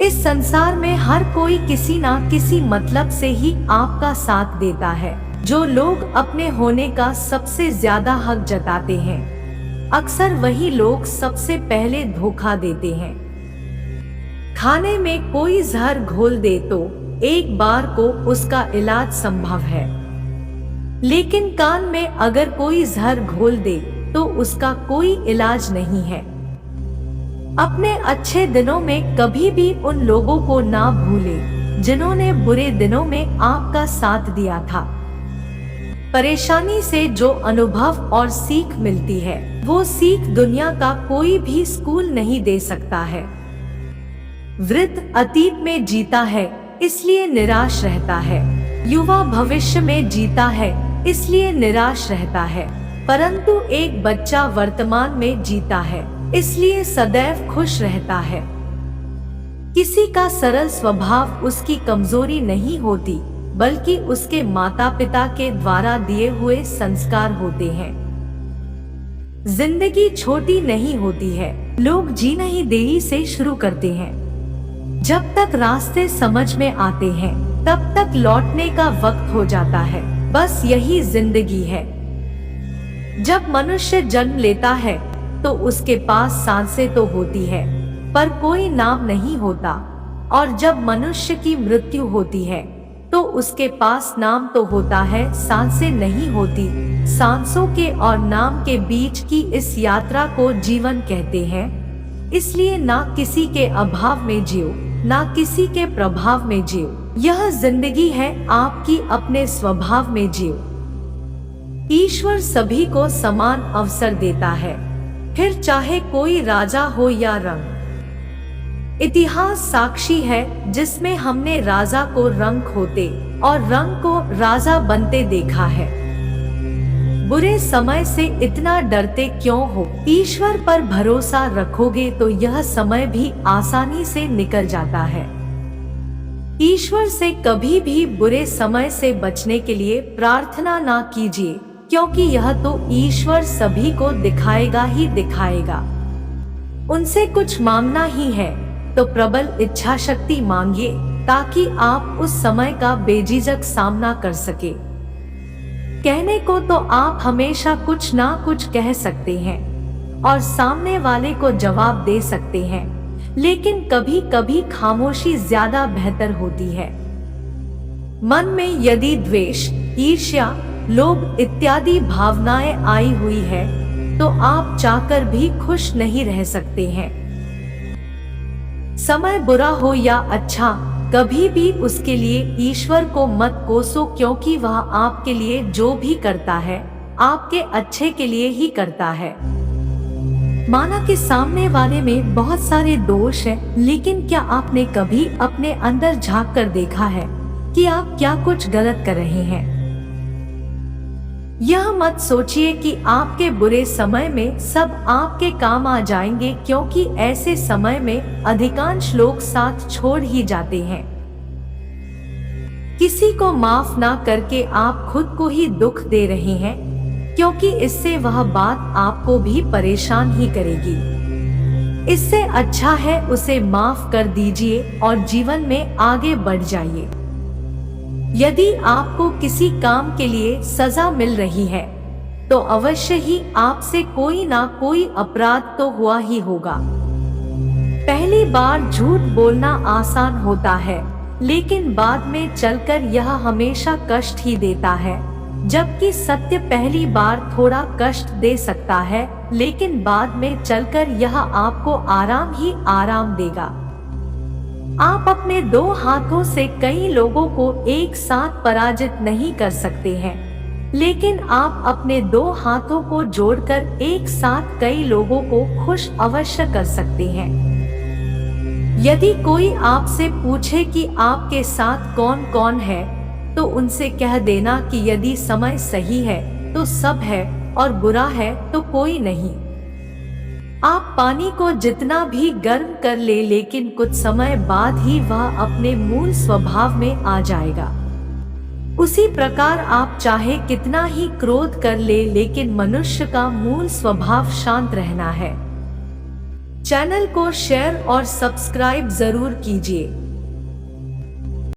इस संसार में हर कोई किसी ना किसी मतलब से ही आपका साथ देता है। जो लोग अपने होने का सबसे ज्यादा हक जताते हैं, अक्सर वही लोग सबसे पहले धोखा देते हैं। खाने में कोई जहर घोल दे तो एक बार को उसका इलाज संभव है, लेकिन कान में अगर कोई जहर घोल दे तो उसका कोई इलाज नहीं है। अपने अच्छे दिनों में कभी भी उन लोगों को ना भूले जिन्होंने बुरे दिनों में आपका साथ दिया था। परेशानी से जो अनुभव और सीख मिलती है, वो सीख दुनिया का कोई भी स्कूल नहीं दे सकता है। वृद्ध अतीत में जीता है इसलिए निराश रहता है, युवा भविष्य में जीता है इसलिए निराश रहता है, परंतु एक बच्चा वर्तमान में जीता है इसलिए सदैव खुश रहता है। किसी का सरल स्वभाव उसकी कमजोरी नहीं होती, बल्कि उसके माता पिता के द्वारा दिए हुए संस्कार होते हैं। जिंदगी छोटी नहीं होती है, लोग जीना ही देरी से शुरू करते हैं। जब तक रास्ते समझ में आते हैं तब तक लौटने का वक्त हो जाता है। बस यही जिंदगी है। जब मनुष्य जन्म लेता है तो उसके पास सांसें तो होती है पर कोई नाम नहीं होता, और जब मनुष्य की मृत्यु होती है तो उसके पास नाम तो होता है, सांसें नहीं होती। सांसों के और नाम के बीच की इस यात्रा को जीवन कहते हैं। इसलिए ना किसी के अभाव में जियो, ना किसी के प्रभाव में जियो। यह जिंदगी है आपकी, अपने स्वभाव में जियो। ईश्वर सभी को समान अवसर देता है, फिर चाहे कोई राजा हो या रंक। इतिहास साक्षी है जिसमें हमने राजा को रंक होते और रंक को राजा बनते देखा है। बुरे समय से इतना डरते क्यों हो? ईश्वर पर भरोसा रखोगे तो यह समय भी आसानी से निकल जाता है। ईश्वर से कभी भी बुरे समय से बचने के लिए प्रार्थना ना कीजिए, क्योंकि यह तो ईश्वर सभी को दिखाएगा ही दिखाएगा। उनसे कुछ मांगना ही है तो प्रबल इच्छा शक्ति मांगिए, ताकि आप उस समय का बेझिझक सामना कर सके। कहने को तो आप हमेशा कुछ ना कुछ कह सकते हैं और सामने वाले को जवाब दे सकते हैं, लेकिन कभी कभी खामोशी ज्यादा बेहतर होती है। मन में यदि द्वेष, ईर्ष्या, लोभ इत्यादि भावनाएं आई हुई है तो आप चाहकर भी खुश नहीं रह सकते हैं। समय बुरा हो या अच्छा, कभी भी उसके लिए ईश्वर को मत कोसो, क्योंकि वह आपके लिए जो भी करता है आपके अच्छे के लिए ही करता है। माना कि सामने वाले में बहुत सारे दोष हैं, लेकिन क्या आपने कभी अपने अंदर झांक कर देखा है कि आप क्या कुछ गलत कर रहे हैं? यह मत सोचिए कि आपके बुरे समय में सब आपके काम आ जाएंगे, क्योंकि ऐसे समय में अधिकांश लोग साथ छोड़ ही जाते हैं। किसी को माफ ना करके आप खुद को ही दुख दे रहे हैं, क्योंकि इससे वह बात आपको भी परेशान ही करेगी। इससे अच्छा है उसे माफ कर दीजिए और जीवन में आगे बढ़ जाइए। यदि आपको किसी काम के लिए सजा मिल रही है तो अवश्य ही आपसे कोई ना कोई अपराध तो हुआ ही होगा। पहली बार झूठ बोलना आसान होता है, लेकिन बाद में चलकर यह हमेशा कष्ट ही देता है, जबकि सत्य पहली बार थोड़ा कष्ट दे सकता है, लेकिन बाद में चलकर यह आपको आराम ही आराम देगा। आप अपने दो हाथों से कई लोगों को एक साथ पराजित नहीं कर सकते हैं, लेकिन आप अपने दो हाथों को जोड़कर एक साथ कई लोगों को खुश अवश्य कर सकते हैं। यदि कोई आपसे पूछे कि आपके साथ कौन कौन है, तो उनसे कह देना कि यदि समय सही है तो सब है और बुरा है तो कोई नहीं। आप पानी को जितना भी गर्म कर ले, लेकिन कुछ समय बाद ही वह अपने मूल स्वभाव में आ जाएगा। उसी प्रकार आप चाहे कितना ही क्रोध कर ले, लेकिन मनुष्य का मूल स्वभाव शांत रहना है। चैनल को शेयर और सब्सक्राइब जरूर कीजिए।